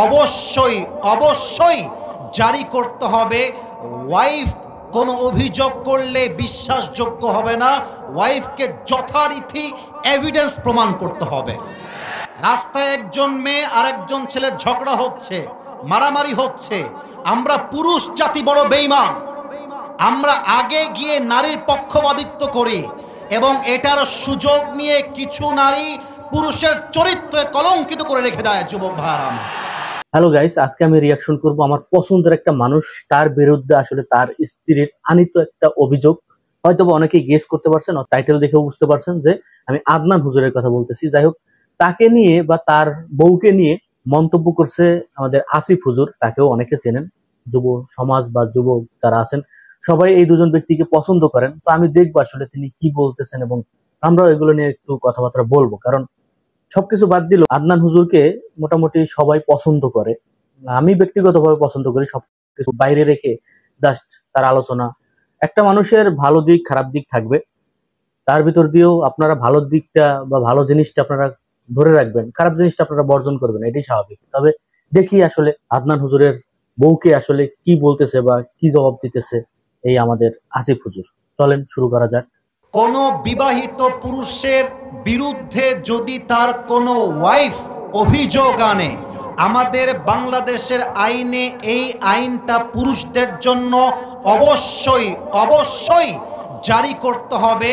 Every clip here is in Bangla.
অবশ্যই অবশ্যই জারি করতে হবে। ওয়াইফ কোনো অভিযোগ করলে বিশ্বাসযোগ্য হবে না, ওয়াইফকে যথারীতি এভিডেন্স প্রমাণ করতে হবে। রাস্তায় একজন মেয়ে আরেকজন ছেলের ঝগড়া হচ্ছে, মারামারি হচ্ছে, আমরা পুরুষ জাতি বড় বেঈমান। আমরা আগে গিয়ে নারীর পক্ষপাতিত্ব করি এবং এটার সুযোগ নিয়ে কিছু নারী পুরুষের চরিত্রে কলঙ্কিত করে রেখে দেয়। যুবক ভাইরা, হ্যালো গাইস, আজকে আমি রিয়াকশন করব আমার পছন্দের একটা মানুষ, তার বিরুদ্ধে আসলে তার স্ত্রীর আনিত একটা অভিযোগ। হয়তো অনেকেই গেস করতে পারছেন, টাইটেল দেখেও বুঝতে পারছেন যে আমি আদনান হুজুরের কথা বলতেছি। যাই হোক, তাকে নিয়ে বা তার বউকে নিয়ে মন্তব্য করছে আমাদের আসিফ হুজুর। তাকেও অনেকে চেনেন, যুব সমাজ বা যুবক যারা আছেন সবাই এই দুজন ব্যক্তিকে পছন্দ করেন। তো আমি দেখবো আসলে তিনি কি বলতেছেন এবং আমরা এগুলো নিয়ে একটু কথাবার্তা বলবো। কারণ সবকিছু বাদ দিল, আদনান হুজুরকে মোটামুটি সবাই পছন্দ করে, আমি ব্যক্তিগতভাবে পছন্দ করি। সবকিছু বাইরে রেখে জাস্ট তার আলোচনা। একটা মানুষের ভালো দিক খারাপ দিক থাকবে, তার ভিতর দিয়েও আপনারা ভালো দিকটা বা ভালো জিনিসটা আপনারা ধরে রাখবেন, খারাপ জিনিসটা আপনারা বর্জন করবেন, এটাই স্বাভাবিক। তবে দেখি আসলে আদনান হুজুরের বউকে আসলে কি বলতেছে বা কি জবাব দিতেছে এই আমাদের আসিফ হুজুর। চলেন শুরু করা যাক। কোনো বিবাহিত পুরুষের বিরুদ্ধে যদি তার কোনো ওয়াইফ অভিযোগ আনে, আমাদের বাংলাদেশের আইনে এই আইনটা পুরুষদের জন্য অবশ্যই অবশ্যই জারি করতে হবে।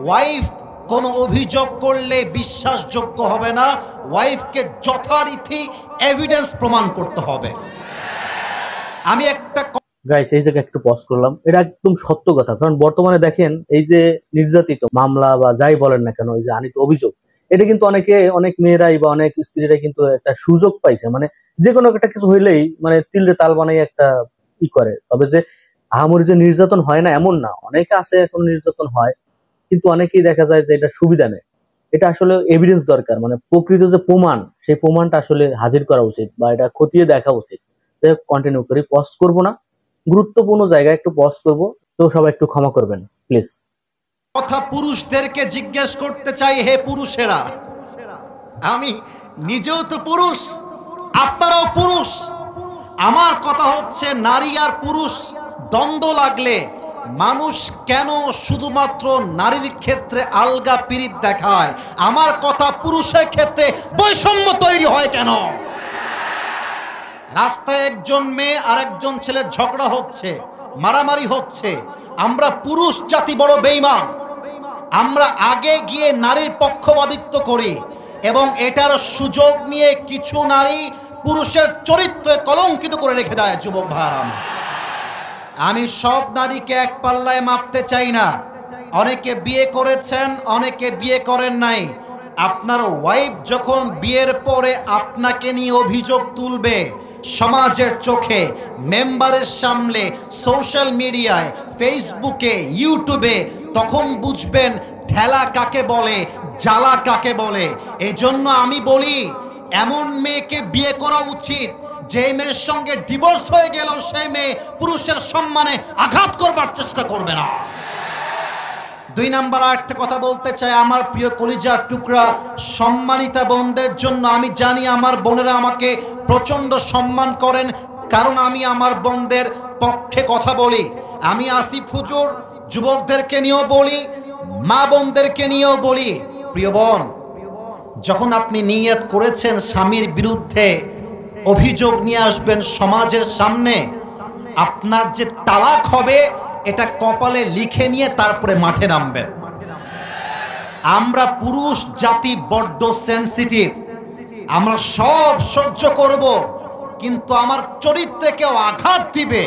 ওয়াইফ কোনো অভিযোগ করলে বিশ্বাসযোগ্য হবে না, ওয়াইফকে যথারীতি এভিডেন্স প্রমাণ করতে হবে। আমি একটা গাইস, এই জায়গায় একটু পজ করলাম, এটা একদম সত্য কথা। কারণ বর্তমানে দেখেন, এই যে নির্যাতিত মামলা বা যাই বলেন না কেন, এই যে আনিত অভিযোগ, এটা কিন্তু অনেক মেয়েরাই বা অনেক স্ত্রীরা কিন্তু একটা সুযোগ পাইছে। মানে যে কোনো একটা কিছু হইলেই মানে তিলরে তাল বানাই একটা ই করে। তবে যে আহামরি যে নির্যাতন হয় না এমন না, অনেকে আছে এখন নির্যাতন হয়, কিন্তু অনেকেই দেখা যায় যে এটা সুবিধা নেয়। এটা আসলে এভিডেন্স দরকার, মানে প্রকৃত যে প্রমাণ, সেই প্রমাণটা আসলে হাজির করা উচিত বা এটা খতিয়ে দেখা উচিত। কন্টিনিউ করি, পজ করবো না, গুরুত্বপূর্ণ জায়গায় একটু পজ করব, তো সবাই একটু ক্ষমা করবেন প্লিজ। কথা পুরুষদেরকে জিজ্ঞেস করতে চাই, হে পুরুষেরা, আমি নিজেও তো পুরুষ, আপনারাও পুরুষ। আমার কথা হচ্ছে, নারী আর পুরুষ দ্বন্দ্ব লাগলে মানুষ কেন শুধুমাত্র নারীর ক্ষেত্রে আলগা পিরিত দেখায়? আমার কথা, পুরুষের ক্ষেত্রে বৈষম্য তৈরি হয় কেন? রাস্তায় একজন মেয়ে আরেকজন ছেলের ঝগড়া হচ্ছে, মারামারি হচ্ছে, আমরা পুরুষ জাতি বড় বেঈমান। আমরা আগে গিয়ে নারীর পক্ষপাতিত্ব করি এবং এটার সুযোগ নিয়ে কিছু নারী পুরুষের চরিত্রে কলঙ্কিত করে রেখে দেয়। যুবক ভাইরা, আমি সব নারীকে এক পাল্লায় মাপতে চাই না। অনেকে বিয়ে করেছেন, অনেকে বিয়ে করেন নাই। আপনার ওয়াইফ যখন বিয়ের পরে আপনাকে নিয়ে অভিযোগ তুলবে সমাজের চোখে, মেম্বারের সামনে, সোশ্যাল মিডিয়ায়, ফেসবুকে, ইউটিউবে, তখন বুঝবেন ঠেলা কাকে বলে, জ্বালা কাকে বলে। এজন্য আমি বলি, এমন মেয়েকে বিয়ে করা উচিত যে মেয়ের সঙ্গে ডিভোর্স হয়ে গেল সেই মেয়ে পুরুষের সম্মানে আঘাত করবার চেষ্টা করবে না। দুই নাম্বার আরেকটা কথা বলতে চাই, আমার প্রিয় কলিজার টুকরা সম্মানিতা বোনদের জন্য। আমি জানি আমার বোনেরা আমাকে প্রচণ্ড সম্মান করেন, কারণ আমি আমার বোনদের পক্ষে কথা বলি। আমি আসিফ হুজুর যুবকদেরকে নিয়েও বলি, মা বোনদেরকে নিয়েও বলি, প্রিয় বোন, যখন আপনি নিয়ত করেছেন স্বামীর বিরুদ্ধে অভিযোগ নিয়ে আসবেন সমাজের সামনে, আপনার যে তালাক হবে এটা কপালে লিখে নিয়ে তারপরে মাঠে নামবেন। আমরা পুরুষ জাতি বড্ড সেনসিটিভ, আমরা সব সহ্য করব, কিন্তু আমার চরিত্রে কেউ আঘাত দিবে,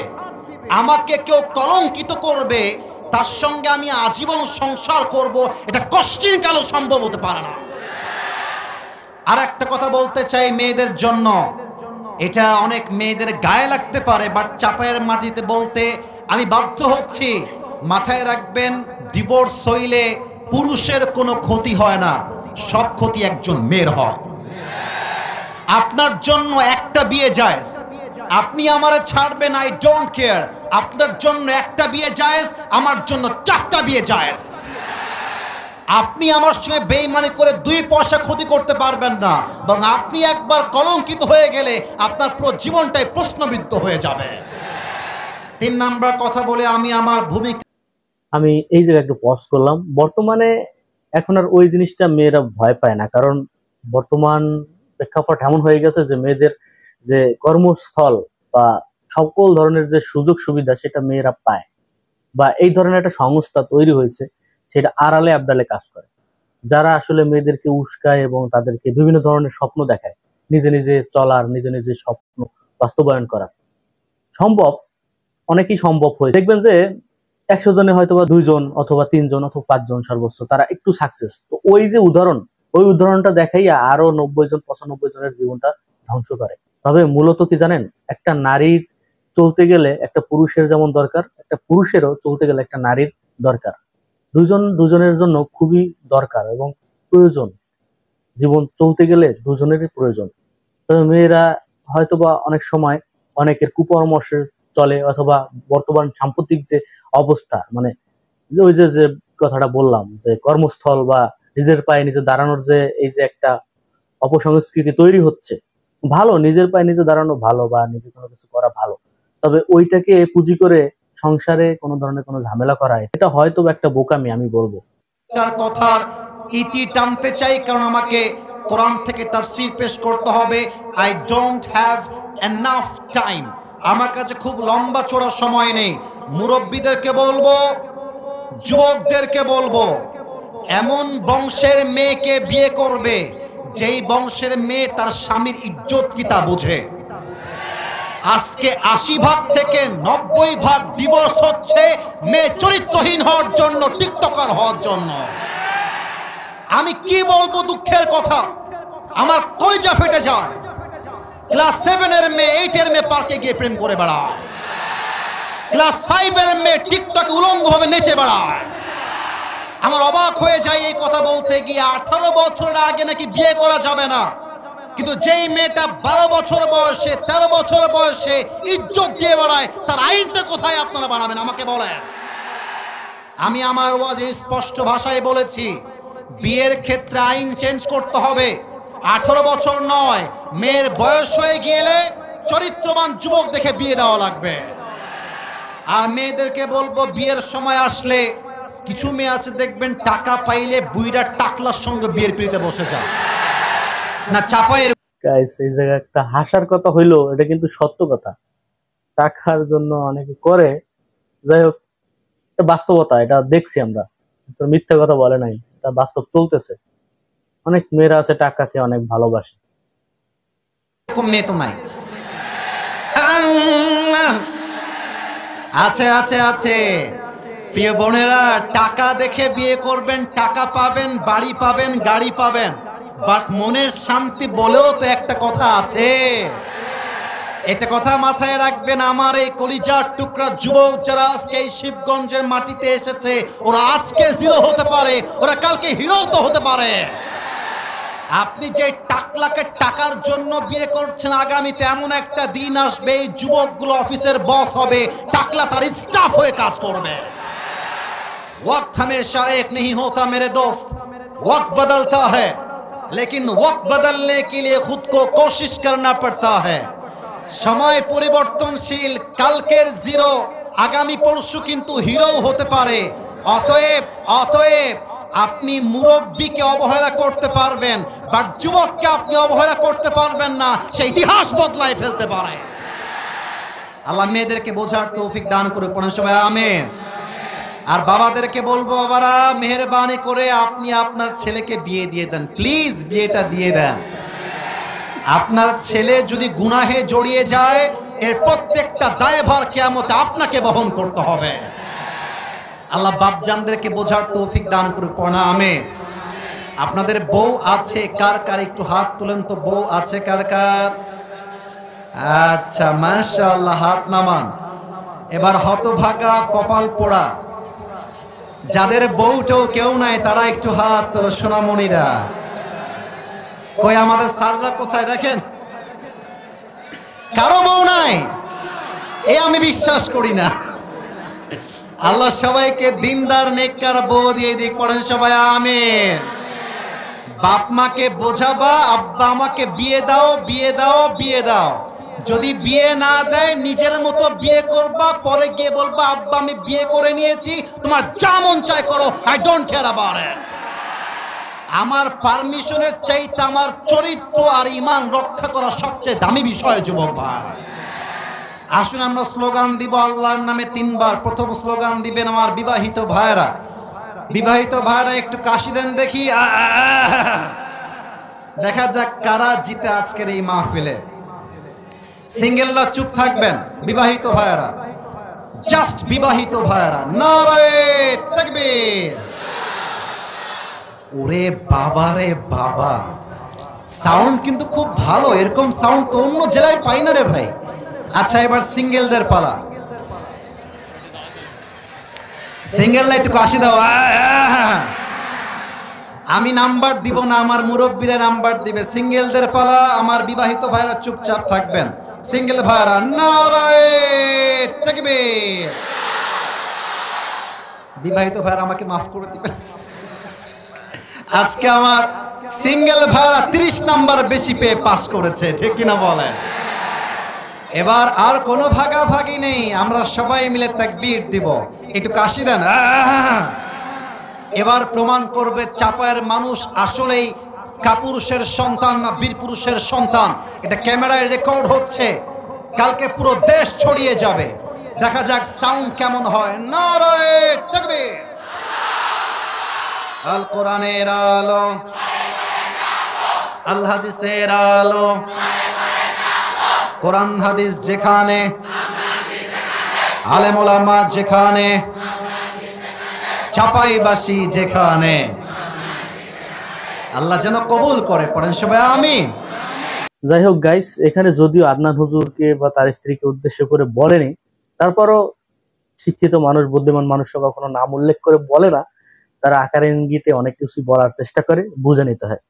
আমাকে কেউ কলঙ্কিত করবে, তার সঙ্গে আমি আজীবন সংসার করব, এটা কষ্টিন কালো সম্ভব হতে পারে না। আর একটা কথা বলতে চাই মেয়েদের জন্য, এটা অনেক মেয়েদের গায়ে লাগতে পারে, বাট চাপায়ের মাটিতে বলতে আমি বাধ্য হচ্ছি। মাথায় রাখবেন, ডিভোর্স হইলে পুরুষের কোনো ক্ষতি হয় না, সব ক্ষতি একজন মেয়ের হয়। আপনার জন্য একটা বিয়ে জায়েজ, আপনি আমারে ছাড়বেন, আই ডোন্ট কেয়ার। আপনার জন্য একটা বিয়ে জায়েজ, আমার জন্য 4টা বিয়ে জায়েজ। আপনি আমার সঙ্গে বেঈমানি করে 2 পয়সা ক্ষতি করতে পারবেন না, বরং আপনি একবার কলঙ্কিত হয়ে গেলে আপনার পুরো জীবনটাই প্রশ্নবিদ্ধ হয়ে যাবে। 3 নাম্বার কথা বলে আমি আমার ভূমিকা আমি এই জায়গায় একটু পজ করলাম। বর্তমানে এখন আর ওই জিনিসটা মেয়েরা ভয় পায় না, কারণ বর্তমান প্রেক্ষাপট এমন হয়ে গেছে যে মেয়েদের যে কর্মস্থল বা সকল ধরনের যে সুযোগ সুবিধা সেটা মেয়েরা পায়, বা এই ধরনের একটা সংস্থা তৈরি হয়েছে সেটা আড়ালে আবডালে কাজ করে, যারা আসলে মেয়েদেরকে উস্কায় এবং তাদেরকে বিভিন্ন ধরনের স্বপ্ন দেখায়, নিজে নিজে চলার, নিজে নিজে স্বপ্ন বাস্তবায়ন করার। সম্ভব, অনেকেই সম্ভব হয়েছে। দেখবেন যে 100 জনে হয়তো বা 2 জন অথবা 3 জন অথবা 5 জন সর্বোচ্চ তারা একটু সাকসেস। তো ওই যে উদাহরণ, ওই উদাহরণটা দেখাইয়া আরো 90 জন 95 জনের জীবনটা ধ্বংস করে। তবে মূলত কি জানেন, একটা নারীর চলতে গেলে একটা পুরুষের যেমন দরকার, একটা পুরুষেরও চলতে গেলে একটা নারীর দরকার। দুজনের জন্য খুবই দরকার এবং প্রয়োজন। জীবন চলতে গেলে দুজনেরই প্রয়োজন। তবে মেয়েরা হয়তোবা অনেক সময় অনেকের কুপরামর্শে চলে, অথবা বর্তমান সাম্প্রতিক যে অবস্থা, মানে ওই যে যে কথাটা বললাম যে কর্মস্থল বা নিজের পায়ে নিজে দাঁড়ানোর যে এই যে একটা অপসংস্কৃতি তৈরি হচ্ছে, ভালো, নিজের পায়ে নিজে দাঁড়ানো ভালো বা নিজে কোনো কিছু করা ভালো, তবে ওইটাকে পুঁজি করে সংসারে কোনো ধরনের কোনো ঝামেলা করা, এটা হয়তো একটা বোকামি আমি বলবো। কথার ইতি টানতে চাই, কারণ আমাকে কোরআন থেকে তাফসীর পেশ করতে হবে। I don't have enough time. আমার কাছে খুব লম্বা চড়া সময় নেই। মুরব্বীদেরকে বলবো, যুবকদেরকে বলবো, এমন বংশের মেয়েকে বিয়ে করবে যেই বংশের মেয়ে তার স্বামীর ইজ্জত কি তা বুঝে। আজকে 80 ভাগ থেকে 90 ভাগ ডিভোর্স হচ্ছে মেয়ে চরিত্রহীন হওয়ার জন্য, টিকটকার হওয়ার জন্য। আমি কি বলবো, দুঃখের কথা, আমার কলিজা ফেটে যায়। ক্লাস 7 এর মেয়ে 8 এর মেয়ে পার্কে গিয়ে প্রেম করে বেড়ায়, ক্লাস 5 এর মেয়ে টিকটকে উলঙ্গভাবে নেচে বেড়ায়। আমার অবাক হয়ে যায় এই কথা বলতে গিয়ে। 18 বছরের আগে নাকি বিয়ে করা যাবে না, কিন্তু যেই মেয়েটা 12 বছর বয়সে 13 বছর বয়সে ইজ্জত দিয়ে বেড়ায়, তার আইনটা কোথায় আপনারা বানাবেন আমাকে বলেন। আমি আমার ওয়াজে স্পষ্ট ভাষায় বলেছি, বিয়ের ক্ষেত্রে আইন চেঞ্জ করতে হবে। 18 বছর নয়, মেয়ের বয়স হয়ে গেলে চরিত্রবান যুবক দেখে বিয়ে দেওয়া লাগবে। আর মেয়েদেরকে বলবো, বিয়ের সময় আসলে কিছু মেয়ে আছে দেখবেন টাকা পাইলে বুইড়া টাকলার সঙ্গে বিয়ের পিড়িতে বসে যায় না, চাপায়ের। গাইস, এই জায়গায় একটা হাসার কথা হইলো, এটা কিন্তু সত্য কথা। টাকার জন্য অনেকে করে, যাই হোক, এটা বাস্তবতা, এটা দেখছি আমরা, মিথ্যা কথা বলে নাই, এটা বাস্তব চলতেছে। অনেক মেয়েরা আছে টাকাকে অনেক ভালোবাসে। এরকম মেয়ে তো নাই। আছে আছে আছে। প্রিয় বোনেরা, টাকা দেখে বিয়ে করবেন, টাকা পাবেন, বাড়ি পাবেন, গাড়ি পাবেন, বাট মনের শান্তি বলেও তো একটা কথা আছে। এটা কথা মাথায় রাখবেন। আমার এই কলিজার টুকরা যুবক যারা আজকে এই শিবগঞ্জের মাটিতে এসেছে, ওরা আজকে জিরো হতে পারে, ওরা কালকে হিরো তো হতে পারে। আপনি যে টাকলাকে টাকার জন্য বিয়ে করছেন, আগামীতে এমন একটা দিন আসবে এই যুবকগুলো অফিসের বস হবে, টাকলা তার স্টাফ হয়ে কাজ করবে। वक्त हमेशा एक नहीं होता मेरे दोस्त, वक्त बदलता है, लेकिन वक्त बदलने के लिए खुद को कोशिश करना पड़ता है। समय পরিবর্তনশীল, কালকের জিরো আগামী পরশু কিন্তু হিরো হতে পারে। অতএব আপনি মুরব্বীকে অবহেলা করতে পারবেন, বাট যুবককে আপনি অবহেলা করতে পারবেন না, সেই ইতিহাস বদলায় ফেলতে পারে। আল্লাহ মেয়েদেরকে বোঝার তৌফিক দান করে পড়েন সবাই আমিন। আর বাবাদেরকে বলবো, বাবারা মেহেরবানি করে আপনি আপনার ছেলেকে বিয়ে দিয়ে দেন, প্লিজ বিয়েটা দিয়ে দেন। আপনার ছেলে যদি গুনাহে জড়িয়ে যায়, এর প্রত্যেকটা দায়ভার কিয়ামতে আপনাকে বহন করতে হবে। আল্লাহ বাপজানদেরকে বোঝার তৌফিক দান করে পড়া আমিন। আপনাদের বউ আছে কার কার, একটু হাত তুলেন তো। বউ আছে কার কার? আচ্ছা, মাশাআল্লাহ, হাত নামান। এবার হতভাগা কপাল পোড়া যাদের বউটাও কেউ নাই, তারা একটু হাত তোলো। সোনামণিরা কই, আমাদের স্যাররা কোথায়? দেখেন, কারো বউ নাই, এ আমি বিশ্বাস করি না। আল্লাহ সবাইকে দিনদার নেককার বউ দিয়ে দিক, পড়েন সবাই আমিন। বাপ মাকে বোঝাবা, আব্বা আমাকে বিয়ে দাও, বিয়ে দাও, বিয়ে দাও। যদি বিয়ে না দেয় নিজের মতো বিয়ে করবা, পরে গিয়ে বলবা আব্বা আমি বিয়ে করে নিয়েছি, তোমার যা মন চায় করো, I don't care about it. আমার পারমিশনের চাইতে আমার চরিত্র আর ঈমান রক্ষা করা সবচেয়ে দামি বিষয় যুবক ভাই। আসুন আমরা স্লোগান দিব আল্লাহর নামে 3 বার। প্রথম স্লোগান দিবেন আমার বিবাহিত ভাইরা। বিবাহিত ভাইরা একটু কাশি দেন দেখি, দেখা যাক কারা জিতে আজকের এই মাহফিলে। সিঙ্গেলরা চুপ থাকবেন, বিবাহিত ভাইরা, জাস্ট বিবাহিত ভাইরা, নারে তাকবীর। ওরে বাবা রে বাবা, সাউন্ড কিন্তু খুব ভালো, এরকম সাউন্ড তো অন্য জেলায় পাই না রে ভাই। আচ্ছা এবার সিঙ্গেলদের পালা, সিঙ্গেলরা একটু কাশি দাও। আমি নাম্বার দিব না, আমার মুরব্বীরা নাম্বার দিবে। সিঙ্গেলদের পালা, আমার বিবাহিত ভাইরা চুপচাপ থাকবেন। সিঙ্গেল ভাইরা নারে তাকবীর। বিবাহিত ভাইরা আমাকে মাফ করে দিবেন, আজকে আমার সিঙ্গেল ভাইরা 30 নাম্বার বেশি পেয়ে পাস করেছে, ঠিক কিনা বলেন? এবার আর কোনো ভাগাভাগি নেই, আমরা সবাই মিলে তাকবীর দিব। একটু কাশি দেন। এবার প্রমাণ করবে চাপায়ের মানুষ আসলেই কাপুরুষের সন্তান না বীর পুরুষের সন্তান। এটা ক্যামেরায় রেকর্ড হচ্ছে, কালকে পুরো দেশ ছড়িয়ে যাবে। দেখা যাক সাউন্ড কেমন হয়। নারে তাকবীর। আল কোরআনের আলো, আল হাদিসের আলো, কোরআন হাদিস যেখানে, আলেম ওলামা যেখানে, চাপাইবাসী যেখানে, আল্লাহ যেন কবুল করে, পড়েন সবাই আমিন। যাই হোক গাইস, এখানে যদিও আদনান হুজুরকে বা তার স্ত্রীকে উদ্দেশ্য করে বলেনি, তারপরও শিক্ষিত মানুষ, বুদ্ধিমান মানুষরা কখনো নাম উল্লেখ করে বলে না, তারা আকার ইঙ্গিতে অনেক কিছু বলার চেষ্টা করে, বুঝে নিতে হয়।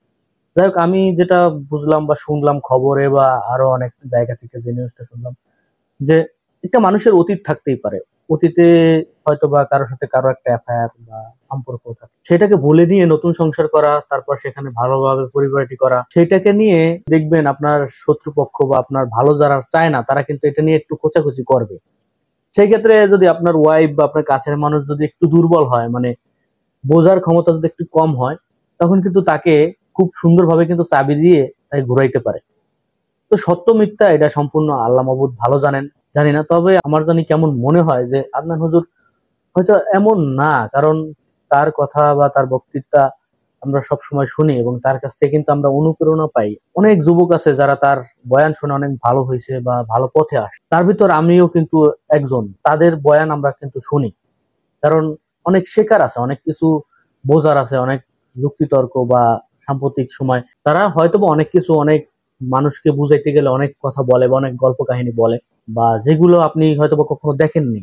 যাই হোক, আমি যেটা বুঝলাম বা শুনলাম খবরে বা আরো অনেক জায়গা থেকে যে নিউজটা শুনলাম, যে একটা মানুষের অতীত থাকতেই পারে, অতীতে হয়তো বা কারোর সাথে কারো একটা অ্যাফায়ার বা সম্পর্ক থাকে, সেটাকে ভুলে নিয়ে নতুন সংসার করা, তারপর সেখানে ভালোভাবে পরিবারটি করা, সেটাকে নিয়ে দেখবেন আপনার শত্রুপক্ষ বা আপনার ভালো যারা চায় না, তারা কিন্তু এটা নিয়ে একটু খোঁচাখুচি করবে। সেই ক্ষেত্রে যদি আপনার ওয়াইফ বা আপনার কাছের মানুষ যদি একটু দুর্বল হয়, মানে বোঝার ক্ষমতা যদি একটু কম হয়, তখন কিন্তু তাকে খুব সুন্দরভাবে কিন্তু চাবি দিয়ে তাকে ঘুরাইতে পারে। তো সত্য মিথ্যা এটা সম্পূর্ণ আল্লাহ মাবুদ ভালো জানেন, জানি না। তবে আমার জানি কেমন মনে হয় যে আদনান হুজুর হয়তো এমন না, কারণ তার কথা বা তার বক্তৃতা আমরা সব সময় শুনি এবং তার কাছ থেকে কিন্তু আমরা অনুপ্রেরণা পাই। অনেক যুবক আছে যারা তার বয়ান শুনে অনেক ভালো হয়েছে বা ভালো পথে আসে, তার ভিতর আমিও কিন্তু একজন। তাদের বয়ান আমরা কিন্তু শুনি, কারণ অনেক শেখার আছে, অনেক কিছু বোঝার আছে, অনেক যুক্তিতর্ক বা সাম্প্রতিক সময় তারা হয়তো বা অনেক কিছু, অনেক মানুষকে বুঝাইতে গেলে অনেক কথা বলে বা অনেক গল্প কাহিনী বলে, বা যেগুলো আপনি হয়তো বা কখনো দেখেননি,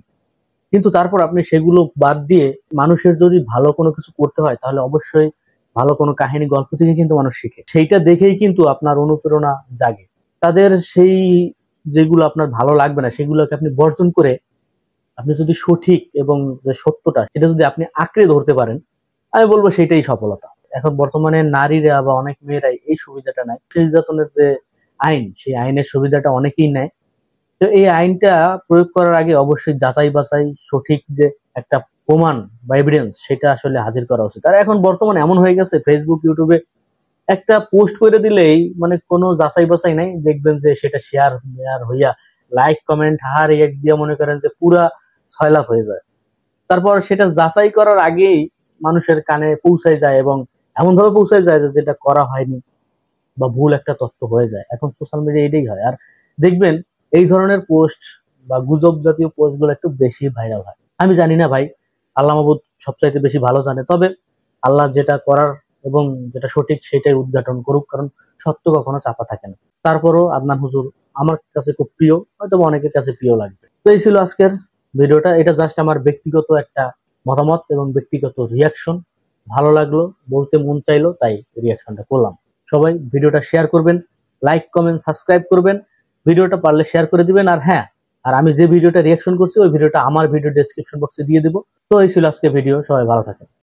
কিন্তু তারপর আপনি সেগুলো বাদ দিয়ে মানুষের যদি ভালো কোনো কিছু করতে হয়, তাহলে অবশ্যই ভালো কোনো কাহিনী গল্প থেকে কিন্তু মানুষ শিখে, সেইটা দেখেই কিন্তু আপনার অনুপ্রেরণা জাগে। তাদের সেই যেগুলো আপনার ভালো লাগবে না, সেগুলোকে আপনি বর্জন করে আপনি যদি সঠিক এবং যে সত্যটা সেটা যদি আপনি আঁকড়ে ধরতে পারেন, আমি বলবো সেটাই সফলতা। এখন বর্তমানে নারীরা বা অনেক মেয়েরাই এই সুবিধাটা নেয়। নির্যাতনের যে আইন, সেই আইনের সুবিধাটা অনেকেই নেয়। তো এই আইনটা প্রয়োগ করার আগে অবশ্যই যাচাই বাছাই, সঠিক যে একটা প্রমাণ বা এভিডেন্স, সেটা আসলে হাজির করা উচিত। আর এখন বর্তমানে এমন হয়ে গেছে, ফেসবুক ইউটিউবে একটা পোস্ট করে দিলেই মানে কোনো যাচাই বাছাই নাই, দেখবেন যে সেটা শেয়ার হইয়া লাইক কমেন্ট হার এক দিয়ে মনে করেন যে পুরা 6 লাখ হয়ে যায়। তারপর সেটা যাচাই করার আগেই মানুষের কানে পৌঁছায় যায় এবং এমন ভাবে পৌঁছায় যায় যে যেটা করা হয়নি বা ভুল একটা তথ্য হয়ে যায়। এখন সোশ্যাল মিডিয়া এটাই হয়। আর দেখবেন এই ধরনের পোস্ট বা গুজব জাতীয় পোস্ট গুলো একটু বেশি ভাইরাল হয়। আমি জানি না ভাই, আল্লাহ মাহবুব সবচাইতে বেশি ভালো জানে। তবে আল্লাহ যেটা করার এবং যেটা সঠিক সেটাই উদ্ঘাটন করুক, কারণ সত্য কখনো চাপা থাকে না। তারপরও আদনান হুজুর আমার কাছে খুব প্রিয়, হয়তো অনেকের কাছে প্রিয় লাগবে। তো এই ছিল আজকের ভিডিওটা। এটা জাস্ট আমার ব্যক্তিগত একটা মতামত এবং ব্যক্তিগত রিয়াকশন। ভালো লাগলো, বলতে মন চাইলো, তাই রিয়াকশনটা করলাম। সবাই ভিডিওটা শেয়ার করবেন, লাইক কমেন্ট সাবস্ক্রাইব করবেন, ভিডিওটা পারলে শেয়ার করে দিবেন। আর হ্যাঁ, আর আমি যে ভিডিওটা রিয়াকশন করছি ওই ভিডিওটা আমার ভিডিও ডেসক্রিপশন বক্সে দিয়ে দেবো। তো এই ছিল আজকে ভিডিও, সবাই ভালো থাকেন।